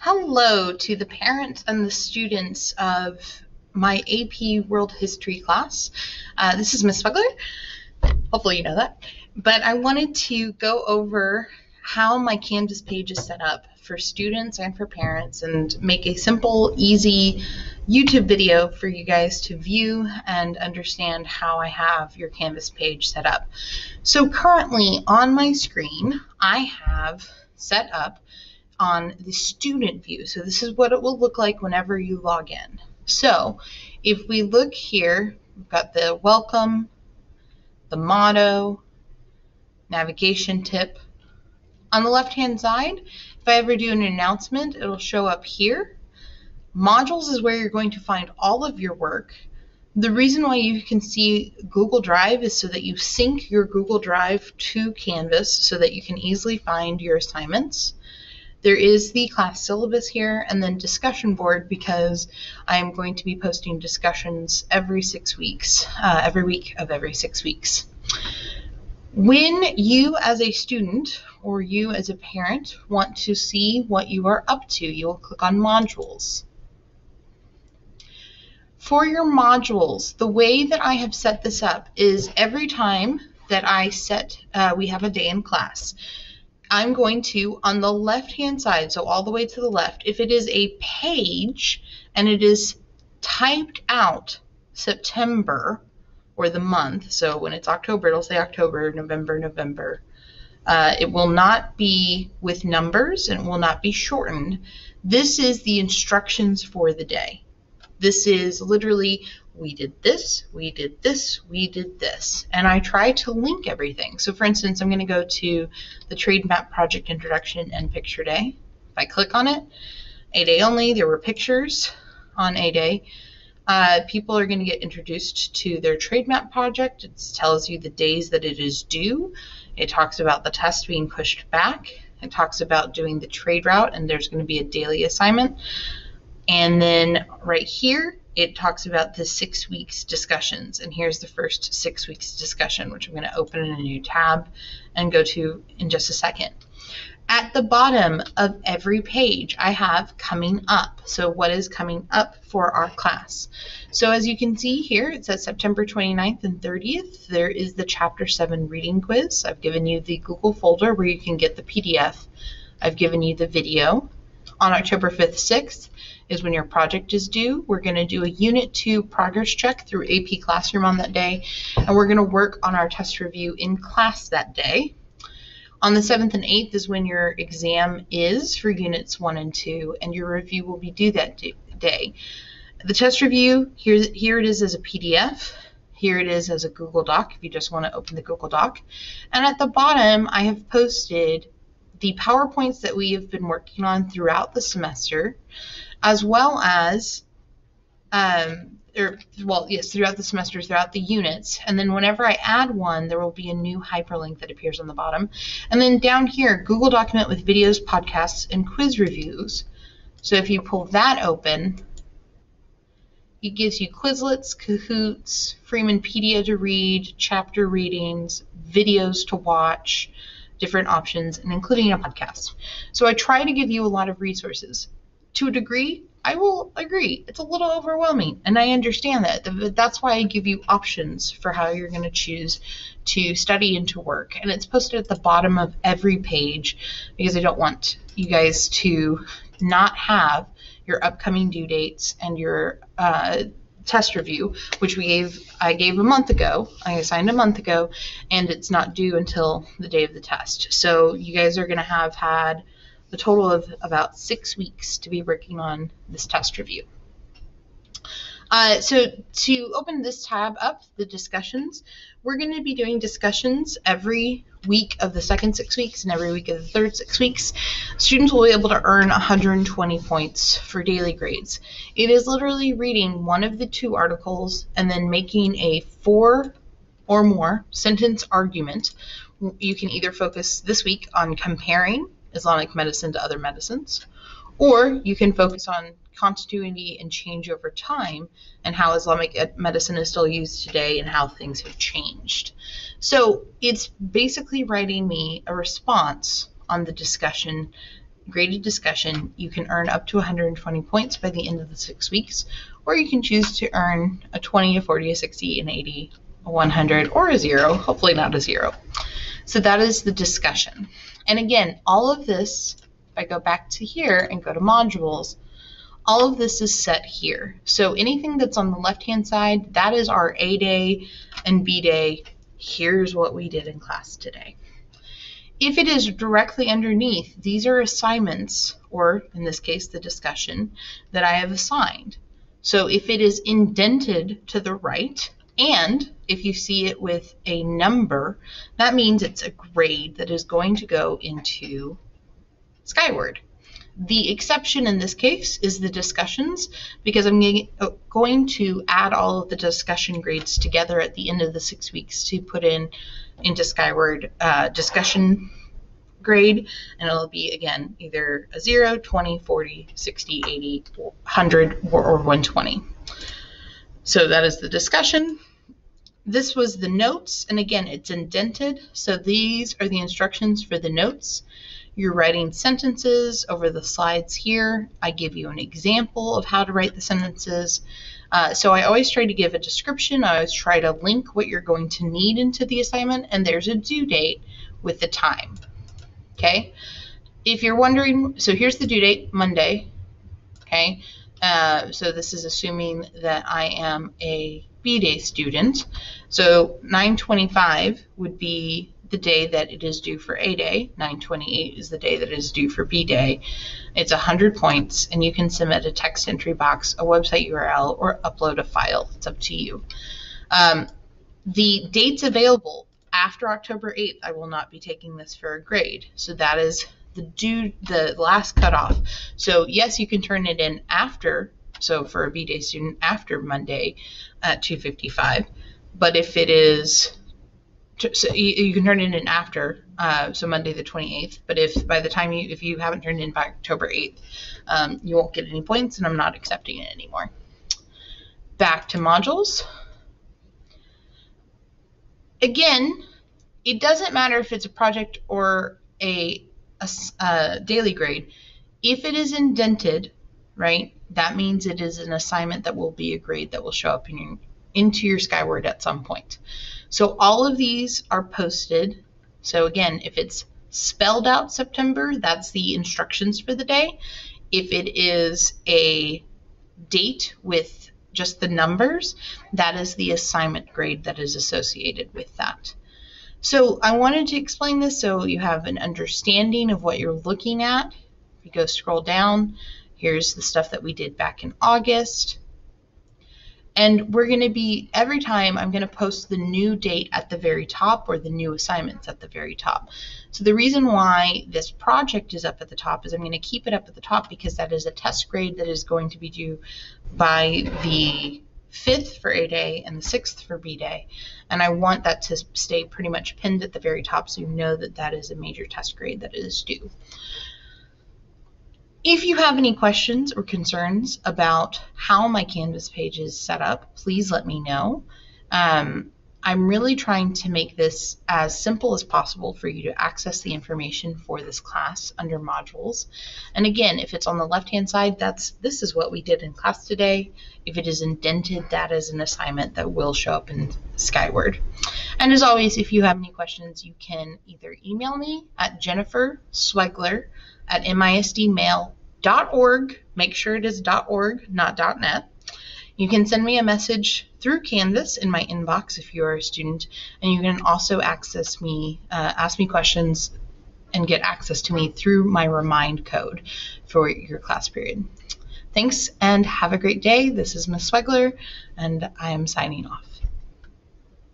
Hello to the parents and the students of my AP World History class. This is Miss Spugler. Hopefully you know that. But I wanted to go over how my Canvas page is set up for students and for parents and make a simple, easy YouTube video for you guys to view and understand how I have your Canvas page set up. So currently on my screen, I have set up on the student view. So this is what it will look like whenever you log in. So if we look here, we've got the welcome, the motto, navigation tip. On the left-hand side, if I ever do an announcement, it'll show up here. Modules is where you're going to find all of your work. The reason why you can see Google Drive is so that you sync your Google Drive to Canvas so that you can easily find your assignments. There is the class syllabus here, and then discussion board, because I am going to be posting discussions every 6 weeks, every week of every 6 weeks. When you as a student or you as a parent want to see what you are up to, you will click on modules. For your modules, the way that I have set this up is every time that we have a day in class, I'm going to, on the left-hand side, so all the way to the left, if it is a page and it is typed out September or the month, so when it's October, it'll say October, November. It will not be with numbers and it will not be shortened. This is the instructions for the day. This is literally, we did this, we did this, we did this. And I try to link everything. So for instance, I'm going to go to the Trade Map Project Introduction and Picture Day. If I click on it, A Day only, there were pictures on A Day. People are going to get introduced to their Trade Map project. It tells you the days that it is due. It talks about the test being pushed back. It talks about doing the trade route, and there's going to be a daily assignment. And then right here, it talks about the 6 weeks discussions. And here's the first 6 weeks discussion, which I'm going to open in a new tab and go to in just a second. At the bottom of every page, I have coming up. So what is coming up for our class? So as you can see here, it says September 29th and 30th. There is the Chapter 7 reading quiz. I've given you the Google folder where you can get the PDF. I've given you the video. On October 5th, 6th is when your project is due. We're going to do a Unit 2 progress check through AP Classroom on that day, and we're going to work on our test review in class that day. On the 7th and 8th is when your exam is for Units 1 and 2, and your review will be due that day. The test review, here it is as a PDF. Here it is as a Google Doc if you just want to open the Google Doc. And at the bottom, I have posted the PowerPoints that we have been working on throughout the semester, as well as, throughout the semester, throughout the units. And then whenever I add one, there will be a new hyperlink that appears on the bottom. And then down here, Google document with videos, podcasts, and quiz reviews. So if you pull that open, it gives you Quizlets, Kahoots, Freemanpedia to read, chapter readings, videos to watch, different options, and including a podcast. So I try to give you a lot of resources. To a degree, I will agree, it's a little overwhelming, and I understand that. That's why I give you options for how you're going to choose to study and to work. And it's posted at the bottom of every page because I don't want you guys to not have your upcoming due dates and your test review, which I gave a month ago. I assigned a month ago, and it's not due until the day of the test. So you guys are going to have had a total of about 6 weeks to be working on this test review. So to open this tab up, the discussions, we're going to be doing discussions every week of the second 6 weeks and every week of the third 6 weeks. Students will be able to earn 120 points for daily grades. It is literally reading one of the 2 articles and then making a 4 or more sentence argument. You can either focus this week on comparing Islamic medicine to other medicines, or you can focus on continuity and change over time and how Islamic medicine is still used today and how things have changed. So it's basically writing me a response on the discussion graded discussion, you can earn up to 120 points by the end of the 6 weeks, or you can choose to earn a 20, a 40, a 60, an 80, a 100, or a 0, hopefully not a 0. So that is the discussion. And again, all of this, if I go back to here and go to modules, all of this is set here. So anything that's on the left-hand side, that is our A day and B day. Here's what we did in class today. If it is directly underneath, these are assignments, or in this case, the discussion that I have assigned. So if it is indented to the right, and if you see it with a number, that means it's a grade that is going to go into Skyward. The exception in this case is the discussions, because I'm going to add all of the discussion grades together at the end of the 6 weeks to put into Skyward discussion grade, and it'll be, again, either a 0, 20, 40, 60, 80, 100, or 120. So that is the discussion. This was the notes, and again, it's indented, so these are the instructions for the notes. You're writing sentences over the slides here. I give you an example of how to write the sentences. So I always try to give a description. I always try to link what you're going to need into the assignment, and there's a due date with the time. Okay? If you're wondering, so here's the due date, Monday. Okay? So this is assuming that I am a B-Day student. So 9/25 would be the day that it is due for A-Day. 9/28 is the day that it is due for B-Day. It's 100 points, and you can submit a text entry box, a website URL, or upload a file. It's up to you. The dates available after October 8th, I will not be taking this for a grade. So that is the last cutoff. So yes, you can turn it in after, so for a B-Day student, after Monday at 2:55. But if it is, so you can turn it in after, so Monday the 28th. But if by the time if you haven't turned it in by October 8th, you won't get any points, and I'm not accepting it anymore. Back to modules. Again, it doesn't matter if it's a project or a daily grade. If it is indented, right, that means it is an assignment that will be a grade that will show up into your Skyward at some point. So all of these are posted. So again, if it's spelled out September, that's the instructions for the day. If it is a date with just the numbers, that is the assignment grade that is associated with that. So I wanted to explain this so you have an understanding of what you're looking at. If you go scroll down, here's the stuff that we did back in August. And we're going to be, every time I'm going to post the new date at the very top, or the new assignments at the very top. So the reason why this project is up at the top is I'm going to keep it up at the top because that is a test grade that is going to be due by the 5th for A-Day and the 6th for B-Day. And I want that to stay pretty much pinned at the very top so you know that that is a major test grade that is due. If you have any questions or concerns about how my Canvas page is set up, please let me know. I'm really trying to make this as simple as possible for you to access the information for this class under modules. And again, if it's on the left-hand side, this is what we did in class today. If it is indented, that is an assignment that will show up in Skyward. And as always, if you have any questions, you can either email me at jennifer.swegler@misdmail.org. Make sure it is .org, not .net. You can send me a message through Canvas in my inbox if you are a student, and you can also access me, ask me questions, and get access to me through my Remind code for your class period. Thanks, and have a great day. This is Ms. Swegler, and I am signing off.